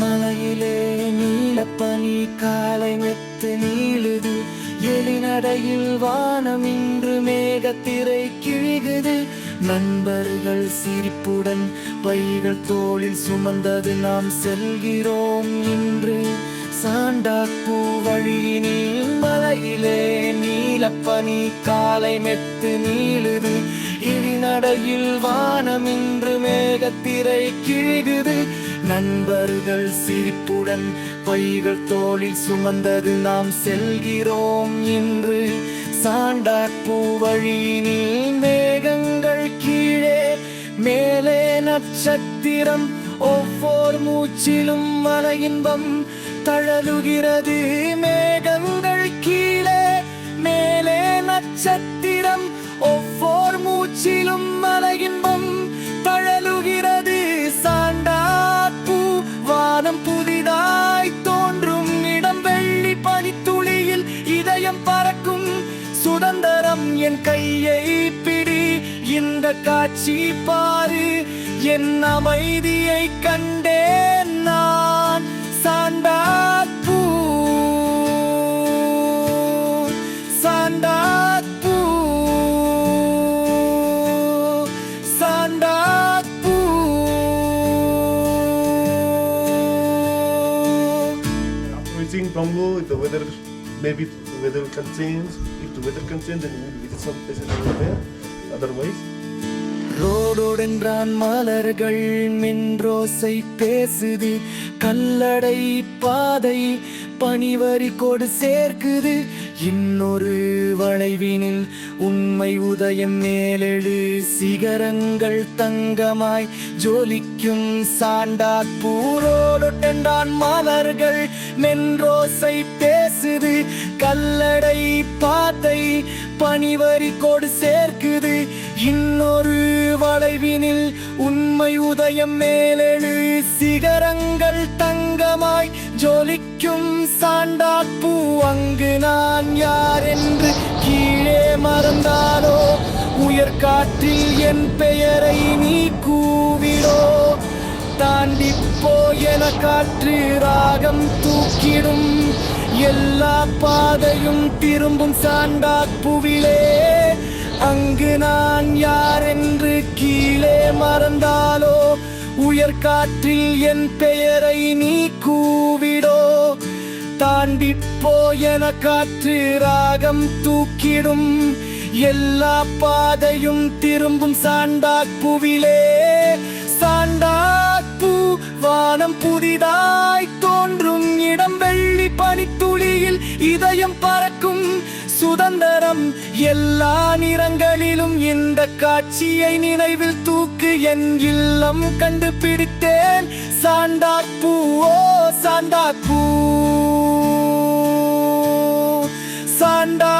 மலையிலே நீலப்பனி காலை மெத்து நீளுது. எலிநடையில் வானம் இன்று மேகத்திரை கிழிகுது. நண்பர்கள் சிரிப்புடன் பைகள் தோளில் சுமந்தது. நாம் செல்கிறோம் இன்று சாண்டாப்பூ வழியினில். மலையிலே நீலப்பனி காலை மெத்து நீளுது. எலிநடையில் வானம் இன்று மேகத்திரை கிழிகுது. நண்பர்கள் சிரிப்புடன் பைகள் தோளில் சுமந்தது. நாம் செல்கிறோம் இன்று சாண்டாப்பூ வழியினில். மேகங்கள் கீழே மேலே நட்சத்திரம். ஒவ்வொரு மூச்சிலும் மன இன்பம் தழலுகிறது. மேகங்கள் கீழே மேலே நட்சத்திரம். ஒவ்வொரு மூச்சிலும் மன இன்பம் தழலுகிறது. சாண்டாப்பூ வானம் புதிதாய் தோன்றும் இடம். வெள்ளி பனித்துளியில் இதயம் பறக்கும் சுதந்திரம். என் கையை பிடி, இந்த காட்சி பாரு. என் அமைதியை கண்டேன் நான். சாண்டாப்பூ சாண்டாப்பூ சாண்டாப்பூ. After visiting Banglo, if the weather, maybe the weather can change. If the weather can change, then we will visit some places over there. Otherwise, ரோடோடென்றான் மலர்கள் மென்ரோசை பேசுது. கல்லடை பாதை பனிவரி கொடு சேர்க்குது. இன்னொரு வளைவினில் உண்மை உதயம் மேலெழு. சிகரங்கள் தங்கமாய் ஜொலிக்கும் சாண்டாப்பூ. ரோடோடென்றான் மலர்கள் மென்ரோசை பேசுது. கல்லடை பாதை பனிவரி கொடு சேர்க்குது. இன்னொரு வளைவினில் உண்மை உதயம் மேலெழு. சிகரங்கள் தங்கமாய் ஜொலிக்கும் சாண்டாப்பூ. அங்கு நான் யார் என்று கீழே மறந்தாலோ, உயர்காற்றில் என் பெயரை நீ கூவிடோ. தாண்டிப்போ என காற்று ராகம் தூக்கிடும். எல்லா பாதையும் திரும்பும் சாண்டாப்பூவிலே. அங்கு நான் யார் என்று கீழே மறந்தாலோ, உயர்காற்றில் என் பெயரை நீ கூவிடோ. தாண்டிப்போ என காற்று ராகம் தூக்கிடும். எல்லா பாதையும் திரும்பும் சாண்டாப்பூவிலே. சாண்டாப்பூ வானம் புதிதாய் தோன்றும் இடம். வெள்ளி பனித்துளியில் இதயம் பறக்கும் சுதந்திரம். எல்லா நிறங்களிலும் இந்த காட்சியை நினைவில் தூக்கு. என் இல்லம் கண்டுபிடித்தேன் சாண்டாப்பூ. ஓ சாண்டாப்பூ சாண்டா